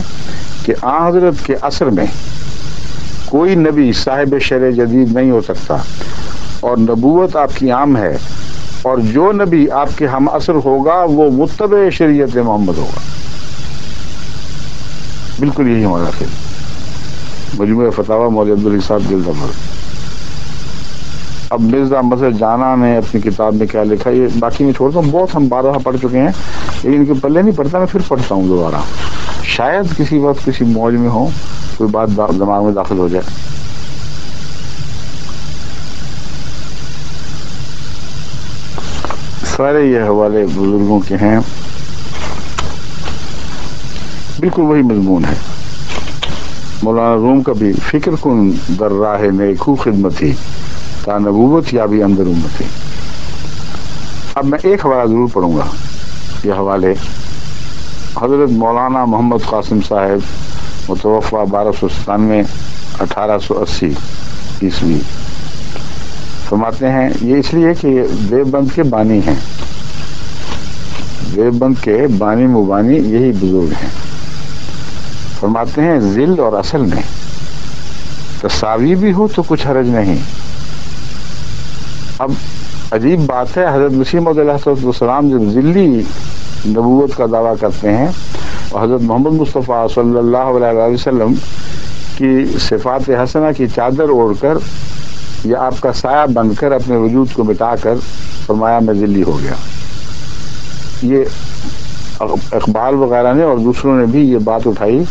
کہ حضرت کے عصر میں کوئی نبی صاحب شرع جدید نہیں ہو سکتا، اور نبوت آپ کی عام ہے، اور جو نبی آپ کے ہم عصر ہوگا وہ متبع شریعت محمد ہوگا. بالکل یہی ہمارا خیال. مجموعہ فتاوی مولوی عبدالحی صاحب جلد نمبر. اب مرزا مسرور جانا نے اپنی کتاب میں کیا لکھا یہ باقی میں چھوڑتا ہوں، بہت ہم بارہا پڑھ چکے ہیں، لیکن ان کے پلے نہیں پڑتا. میں پھر پڑھتا ہوں دوبارہ، شاید کسی وقت کسی موج میں ہو کوئی بات دماغ میں داخل ہو جائے. سارے یہ حوالے بزرگوں کے ہیں، بالکل وہی مضمون ہے. مولانا روم کا بھی فکر کن در راہ نیکو خدمتی تا نبوت یا بھی اندر امتی. اب میں ایک حوالہ ضرور پڑھوں گا. یہ حوالے حضرت مولانا محمد قاسم صاحب متوفہ 1297 1880 عیسوی فرماتے ہیں. یہ اس لیے کہ یہ دیوبند کے بانی ہیں، دیوبند کے بانی مبانی یہی بزرگ ہیں. فرماتے ہیں ذل اور اصل میں تساوی بھی ہو تو کچھ حرج نہیں. اب عجیب بات ہے، حضرت مسیح علیہ السلام جب ذلی نبوت کا دعویٰ کرتے ہیں اور حضرت محمد مصطفیٰ صلی اللہ علیہ وسلم کی صفات حسنہ کی چادر اوڑھ کر یا آپ کا سایہ بن کر اپنے وجود کو مٹا کر فرمایا میں ذلی ہو گیا. یہ اقبال وغیرہ نے اور دوسروں نے بھی یہ بات اٹھائی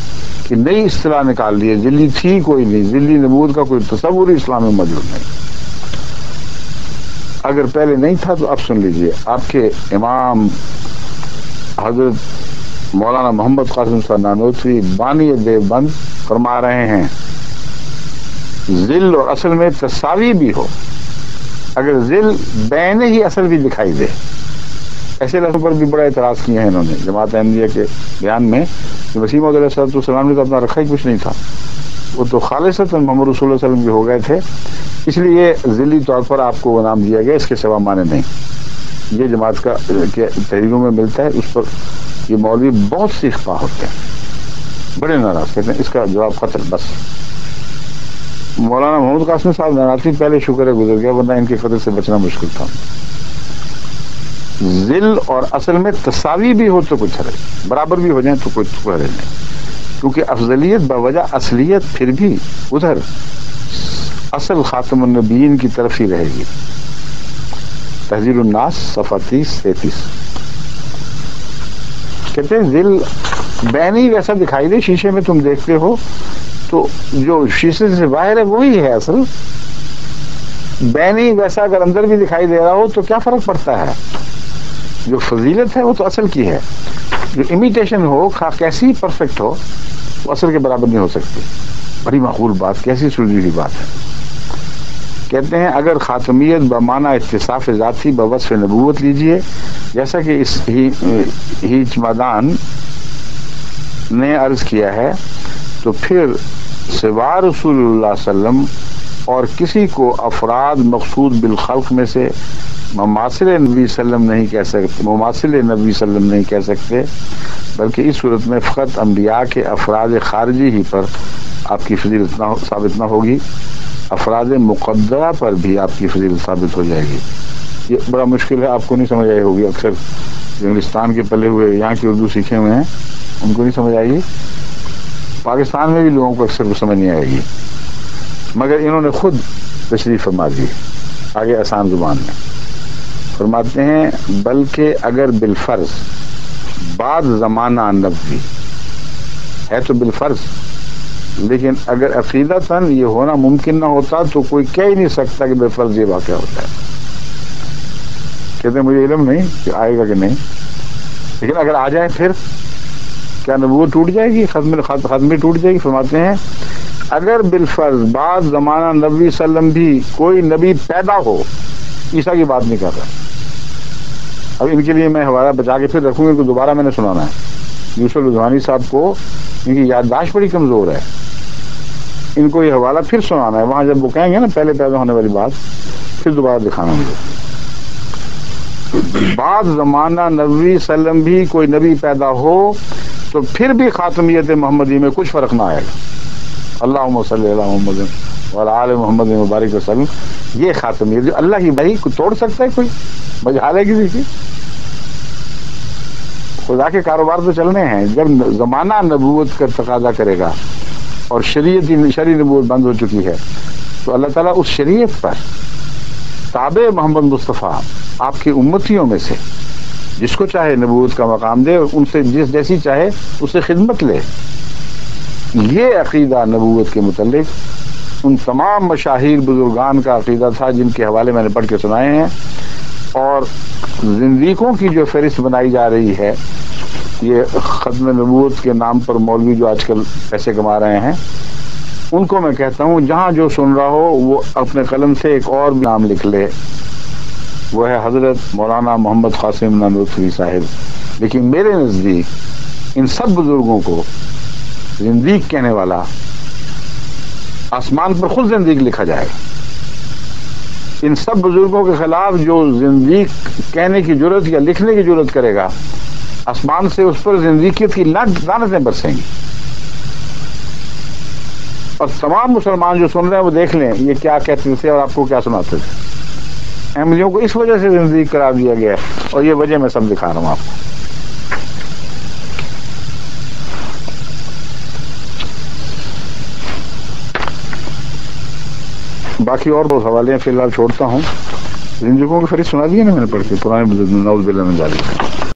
کہ نئی اصطلاح نکال دی ہے. ذلی تھی کوئی نہیں، ذلی نبوت کا کوئی تصور اسلام میں موجود نہیں. اگر پہلے نہیں تھا تو اب سن لیجئے. آپ کے امام حضرت مولانا محمد قاسم صاحب نانوتوی بانی دیوبند فرما رہے ہیں ذل اور اصل میں تساوی بھی ہو، اگر ذل بین ہی اصل بھی دکھائی دے. ایسے لفظوں پر بھی بڑا اعتراض کیے ہیں انہوں نے جماعت احمدیہ کے بیان میں کہ مسیح علیہ السلام نے تو اپنا رکھا ہی کچھ نہیں تھا، وہ تو خالصتاً محمد رسول اللہ صلی اللہ علیہ وسلم کے ہو گئے تھے، اس لیے ذلی طور پر آپ کو وہ نام دیا گیا، اس کے سوا معنی نہیں. یہ جماعت کا تحریروں میں ملتا ہے. اس پر یہ مولوی بہت سی اخطاء ہوتے ہیں، بڑے ناراض کہتے ہیں اس کا جواب قتل. بس مولانا محمد قاسم صاحب نانوتوی پہلے شکر ہے گزر گیا، ورنہ ان کے قتل سے بچنا مشکل تھا. ذل اور اصل میں تساوی بھی ہو تو کچھ حرج، برابر بھی ہو جائیں تو کچھ حرج نہیں، کیونکہ افضلیت بوجہ اصلیت پھر بھی ادھر اصل خاتم النبیین کی طرف ہی رہے گی. تحذیر الناس صفحہ 30-33 کہتے ہیں ذل بینی ویسا دکھائی دے، شیشے میں تم دیکھتے ہو تو جو شیشے سے باہر ہے وہی ہے اصل. بینی ویسا اگر اندر بھی دکھائی دے رہا ہو تو کیا فرق پڑتا ہے؟ جو فضیلت ہے وہ تو اصل کی ہے. جو امیٹیشن ہو کیسی پرفیکٹ ہو وہ اصل کے برابر نہیں ہو سکتی. بڑی معقول بات، کیسی سلجھی ہوئی بات ہے. کہتے ہیں اگر خاتمیت بمعنی اتصاف ذاتی بوصف نبوت لیجئے، جیسا کہ اس ہی چمادان نے عرض کیا ہے، تو پھر سوا رسول اللہ صلی اللہ علیہ وسلم اور کسی کو افراد مقصود بالخلق میں سے مماثل نبی صلی اللہ علیہ وسلم نہیں کہہ سکتے، بلکہ اس صورت میں فقط انبیاء کے افراد خارجی ہی پر آپ کی فضیلت ثابت نہ ہوگی، افراد مقدرہ پر بھی آپ کی فضیلت ثابت ہو جائے گی. یہ بڑا مشکل ہے، آپ کو نہیں سمجھ آئی ہوگی. اکثر جو انگلستان کے پلے ہوئے یہاں کی اردو سیکھے ہوئے ہیں ان کو نہیں سمجھ آئے گی. پاکستان میں بھی لوگوں کو اکثر سمجھ نہیں آئے گی، مگر انہوں نے خود تشریح فرما دی آگے آسان زبان میں. فرماتے ہیں بلکہ اگر بالفرض بعد زمانہ نبوی ہے تو بالفرض، لیکن اگر عقیدتاً یہ ہونا ممکن نہ ہوتا تو کوئی کہہ ہی نہیں سکتا کہ بالفرض یہ واقعہ ہوتا ہے. کہتے ہیں مجھے علم نہیں کہ آئے گا کہ نہیں، لیکن اگر آ جائے پھر کیا نبوت ٹوٹ جائے گی، ختمی ٹوٹ جائے گی؟ فرماتے ہیں اگر بالفرض بعد زمانہ نبی صلی اللہ علیہ وسلم بھی کوئی نبی پیدا ہو، عیسیٰ کی بات نہیں کر رہا. اب ان کے لیے میں حوالہ بچا کے پھر رکھوں گا، ان کو دوبارہ میں نے سنانا ہے. یوسف رضوانی صاحب کو ان کی یادداشت بڑی کمزور ہے، ان کو یہ حوالہ پھر سنانا ہے. وہاں جب وہ کہیں گے نا پہلے پیدا ہونے والی بات، پھر دوبارہ دکھانا مجھے. بعد زمانہ نبی صلی اللہ علیہ وسلم بھی کوئی نبی پیدا ہو تو پھر بھی خاتمیت محمدی میں کچھ فرق نہ آئے گا. اللہم صلی اللہ محمد وعلی آل محمد مبارک وسلم. یہ خاتمیت جو اللہ کی بھائی کو توڑ سکتا ہے کوئی؟ مجال ہے کسی کی؟ خدا کے کاروبار تو چلنے ہیں. جب زمانہ نبوت کا تقاضا کرے گا اور شرعی نبوت بند ہو چکی ہے تو اللہ تعالیٰ اس شریعت پر تابع محمد مصطفیٰ آپ کی امتیوں میں سے جس کو چاہے نبوت کا مقام دے اور ان سے جیسی چاہے اس سے خدمت لے. یہ عقیدہ نبوت کے متعلق ان تمام مشاہیر بزرگان کا عقیدہ تھا جن کے حوالے میں نے پڑھ کے سنائے ہیں. اور زندیقوں کی جو فہرست بنائی جا رہی ہے، یہ ختم نبوت کے نام پر مولوی جو آج کل پیسے کما رہے ہیں، ان کو میں کہتا ہوں جہاں جو سن رہا ہو وہ اپنے قلم سے ایک اور بھی نام لکھ لے، وہ ہے حضرت مولانا محمد قاسم نانوتوی صاحب. لیکن میرے نزدیک ان سب بزرگوں کو زندیق کہنے والا آسمان پر خود زندیق لکھا جائے. ان سب بزرگوں کے خلاف جو زندیق کہنے کی جرت یا لکھنے کی جرت کرے گا، آسمان سے اس پر زندیقیت کی لعنتیں برسیں گی. اور تمام مسلمان جو سن رہے ہیں وہ دیکھ لیں یہ کیا کہتے تھے اور آپ کو کیا سناتے تھے. احمدیوں کو اس وجہ سے زندیق قرار دیا گیا ہے اور یہ وجہ میں سب دکھا رہا ہوں آپ کو. باقی اور بہت حوالے ہیں، فی الحال چھوڑتا ہوں. زندگیوں کی فہرست سنا دی ہے نا میں نے پڑھ کے، پرانے بزرگ نعوذ باللہ من ذالک.